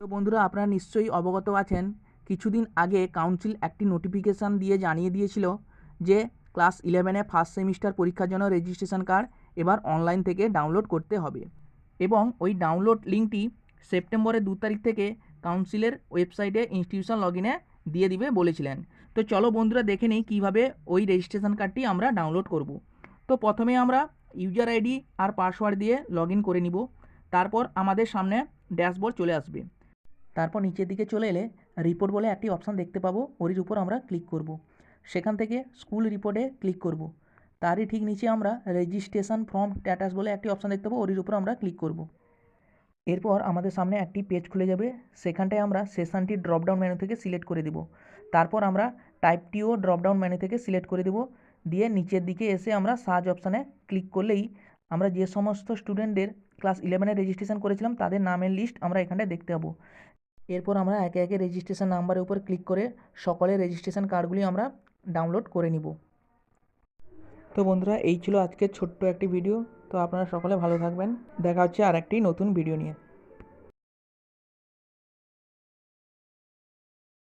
তো বন্ধুরা, আপনারা নিশ্চয়ই অবগত আছেন, কিছুদিন আগে কাউন্সিল একটি নোটিফিকেশান দিয়ে জানিয়ে দিয়েছিল যে ক্লাস 11-এ ফার্স্ট সেমিস্টার পরীক্ষার জন্য রেজিস্ট্রেশন কার্ড এবার অনলাইন থেকে ডাউনলোড করতে হবে এবং ওই ডাউনলোড লিঙ্কটি সেপ্টেম্বরের 2 তারিখ থেকে কাউন্সিলের ওয়েবসাইটে ইনস্টিটিউশন লগইনে দিয়ে দিবে বলেছিলেন। তো চলো বন্ধুরা, দেখে নিই কীভাবে ওই রেজিস্ট্রেশন কার্ডটি আমরা ডাউনলোড করব। তো প্রথমে আমরা ইউজার আইডি আর পাসওয়ার্ড দিয়ে লগ ইন করে নিব। তারপর আমাদের সামনে ড্যাশবোর্ড চলে আসবে। তারপর নিচের দিকে চলে এলে রিপোর্ট বলে একটি অপশান দেখতে পাবো, ওরির উপর আমরা ক্লিক করব। সেখান থেকে স্কুল রিপোর্টে ক্লিক করব। তারই ঠিক নিচে আমরা রেজিস্ট্রেশন ফর্ম স্ট্যাটাস বলে একটি অপশান দেখতে পাবো, ওরির উপর আমরা ক্লিক করব। এরপর আমাদের সামনে একটি পেজ খুলে যাবে, সেখানটায় আমরা সেশনটি ড্রপডাউন মেনু থেকে সিলেক্ট করে দেব। তারপর আমরা টাইপটিও ড্রপডাউন মেনু থেকে সিলেক্ট করে দেব। দিয়ে নিচের দিকে এসে আমরা সার্চ অপশানে ক্লিক করলেই আমরা যে সমস্ত স্টুডেন্টদের ক্লাস 11-এ রেজিস্ট্রেশন করেছিলাম তাদের নামের লিস্ট আমরা এখানটায় দেখতে পাবো। এরপর আমরা একে একে রেজিস্ট্রেশন নাম্বারের উপর ক্লিক করে সকলের রেজিস্ট্রেশন কার্ডগুলি আমরা ডাউনলোড করে নিব। তো বন্ধুরা, এই ছিল আজকের ছোট্ট একটি ভিডিও। তো আপনারা সকলে ভালো থাকবেন। দেখা হচ্ছে আর একটি নতুন ভিডিও নিয়ে।